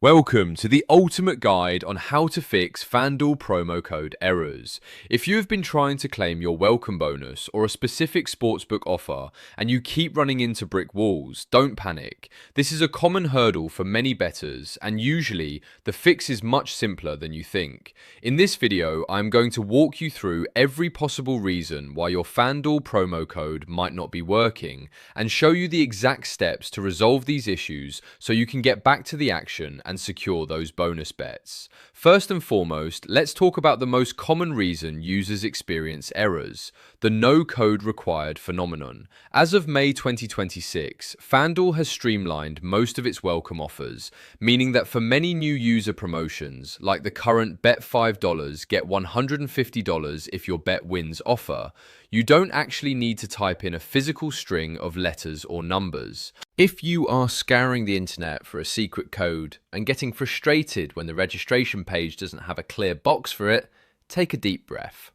Welcome to the ultimate guide on how to fix FanDuel promo code errors. If you have been trying to claim your welcome bonus or a specific sportsbook offer and you keep running into brick walls, don't panic. This is a common hurdle for many bettors, and usually the fix is much simpler than you think. In this video, I'm going to walk you through every possible reason why your FanDuel promo code might not be working and show you the exact steps to resolve these issues so you can get back to the action and secure those bonus bets. First and foremost, let's talk about the most common reason users experience errors: the no code required phenomenon. As of May 2026, FanDuel has streamlined most of its welcome offers, meaning that for many new user promotions, like the current bet $5 get $150 if your bet wins offer, you don't actually need to type in a physical string of letters or numbers. If you are scouring the internet for a secret code and getting frustrated when the registration page doesn't have a clear box for it, take a deep breath.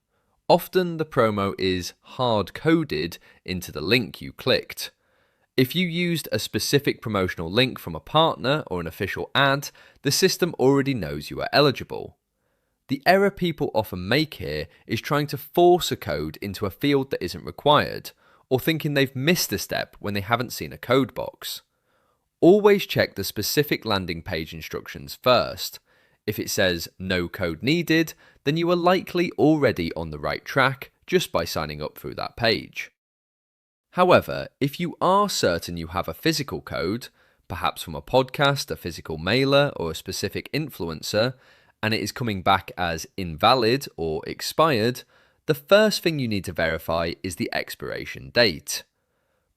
Often the promo is hard-coded into the link you clicked. If you used a specific promotional link from a partner or an official ad, the system already knows you are eligible. The error people often make here is trying to force a code into a field that isn't required, or thinking they've missed a step when they haven't seen a code box. Always check the specific landing page instructions first. If it says no code needed, then you are likely already on the right track just by signing up through that page. However, if you are certain you have a physical code, perhaps from a podcast, a physical mailer, or a specific influencer, and it is coming back as invalid or expired, the first thing you need to verify is the expiration date.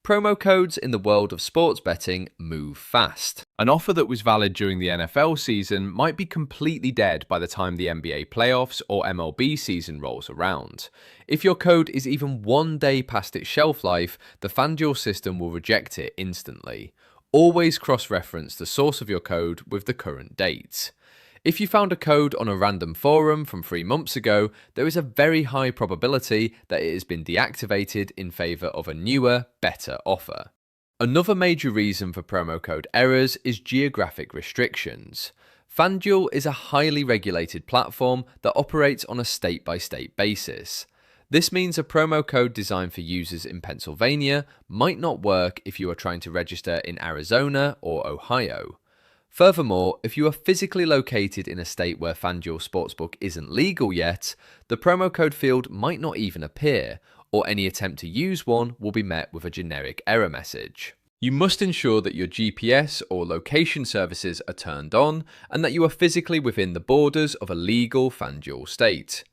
Promo codes in the world of sports betting move fast. An offer that was valid during the NFL season might be completely dead by the time the NBA playoffs or MLB season rolls around. If your code is even 1 day past its shelf life, the FanDuel system will reject it instantly. Always cross-reference the source of your code with the current date. If you found a code on a random forum from 3 months ago, there is a very high probability that it has been deactivated in favour of a newer, better offer. Another major reason for promo code errors is geographic restrictions. FanDuel is a highly regulated platform that operates on a state-by-state basis. This means a promo code designed for users in Pennsylvania might not work if you are trying to register in Arizona or Ohio. Furthermore, if you are physically located in a state where FanDuel Sportsbook isn't legal yet, the promo code field might not even appear, or any attempt to use one will be met with a generic error message. You must ensure that your GPS or location services are turned on and that you are physically within the borders of a legal FanDuel state.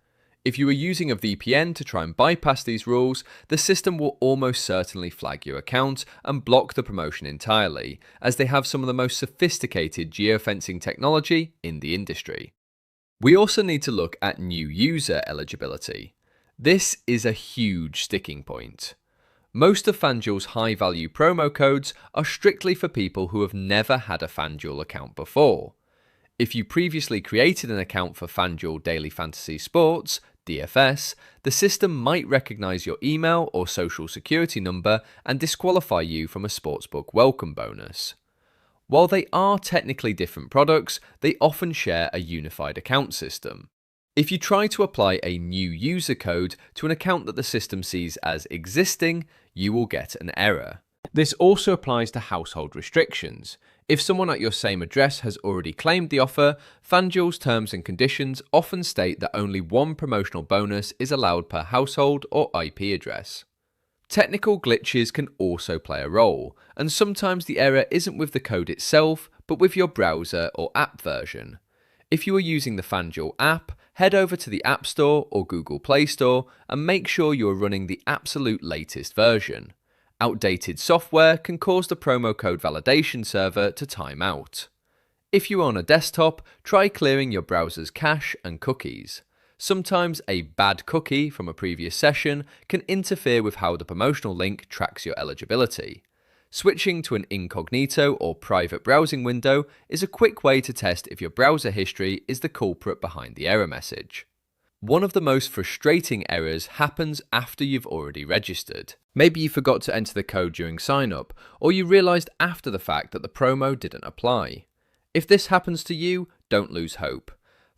If you are using a VPN to try and bypass these rules, the system will almost certainly flag your account and block the promotion entirely, as they have some of the most sophisticated geofencing technology in the industry. We also need to look at new user eligibility. This is a huge sticking point. Most of FanDuel's high-value promo codes are strictly for people who have never had a FanDuel account before. If you previously created an account for FanDuel Daily Fantasy Sports, DFS, the system might recognize your email or social security number and disqualify you from a sportsbook welcome bonus. While they are technically different products, they often share a unified account system. If you try to apply a new user code to an account that the system sees as existing, you will get an error. This also applies to household restrictions. If someone at your same address has already claimed the offer, FanDuel's terms and conditions often state that only one promotional bonus is allowed per household or IP address. Technical glitches can also play a role, and sometimes the error isn't with the code itself, but with your browser or app version. If you are using the FanDuel app, head over to the App Store or Google Play Store and make sure you are running the absolute latest version. Outdated software can cause the promo code validation server to time out. If you are on a desktop, try clearing your browser's cache and cookies. Sometimes a bad cookie from a previous session can interfere with how the promotional link tracks your eligibility. Switching to an incognito or private browsing window is a quick way to test if your browser history is the culprit behind the error message. One of the most frustrating errors happens after you've already registered. Maybe you forgot to enter the code during sign-up, or you realized after the fact that the promo didn't apply. If this happens to you, don't lose hope.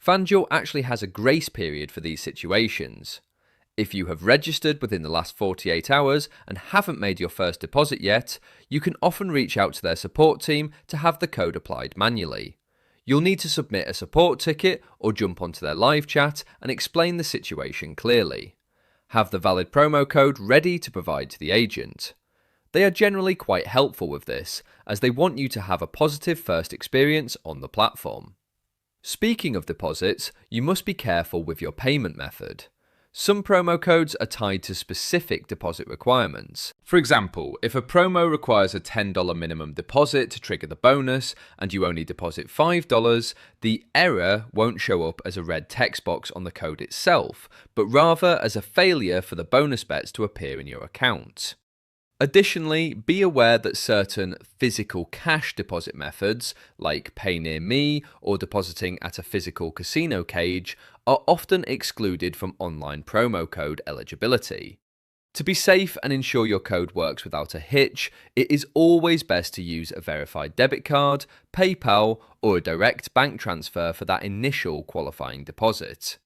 FanDuel actually has a grace period for these situations. If you have registered within the last 48 hours and haven't made your first deposit yet, you can often reach out to their support team to have the code applied manually. You'll need to submit a support ticket or jump onto their live chat and explain the situation clearly. Have the valid promo code ready to provide to the agent. They are generally quite helpful with this, as they want you to have a positive first experience on the platform. Speaking of deposits, you must be careful with your payment method. Some promo codes are tied to specific deposit requirements. For example, if a promo requires a $10 minimum deposit to trigger the bonus and you only deposit $5, the error won't show up as a red text box on the code itself, but rather as a failure for the bonus bets to appear in your account. Additionally, be aware that certain physical cash deposit methods, like Pay Near Me or depositing at a physical casino cage, are often excluded from online promo code eligibility. To be safe and ensure your code works without a hitch, it is always best to use a verified debit card, PayPal, or a direct bank transfer for that initial qualifying deposit.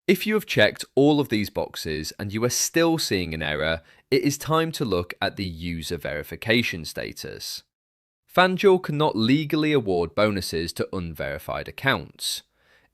If you have checked all of these boxes and you are still seeing an error, it is time to look at the user verification status. FanDuel cannot legally award bonuses to unverified accounts.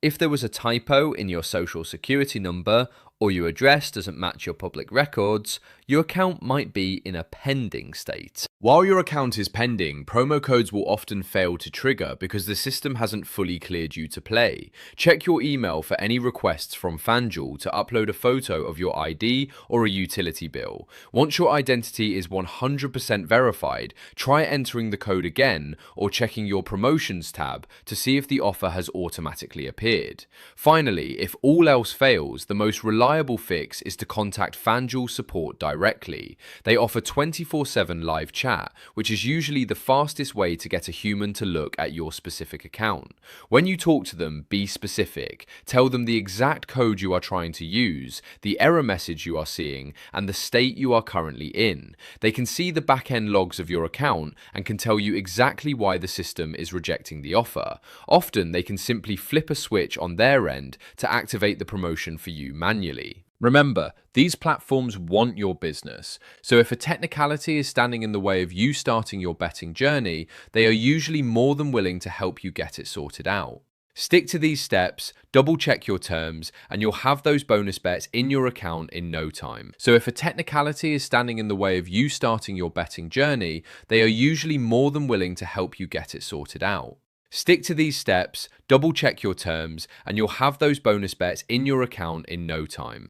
If there was a typo in your social security number or your address doesn't match your public records, your account might be in a pending state. While your account is pending, promo codes will often fail to trigger because the system hasn't fully cleared you to play. Check your email for any requests from FanDuel to upload a photo of your ID or a utility bill. Once your identity is 100% verified, try entering the code again or checking your promotions tab to see if the offer has automatically appeared. Finally, if all else fails, the most reliable fix is to contact FanDuel support directly. They offer 24/7 live chat, which is usually the fastest way to get a human to look at your specific account. When you talk to them, be specific. Tell them the exact code you are trying to use, the error message you are seeing, and the state you are currently in. They can see the back-end logs of your account and can tell you exactly why the system is rejecting the offer. Often, they can simply flip a switch on their end to activate the promotion for you manually. Remember, these platforms want your business, so if a technicality is standing in the way of you starting your betting journey, they are usually more than willing to help you get it sorted out. Stick to these steps, double check your terms, and you'll have those bonus bets in your account in no time. So if a technicality is standing in the way of you starting your betting journey, they are usually more than willing to help you get it sorted out. Stick to these steps, double check your terms, and you'll have those bonus bets in your account in no time.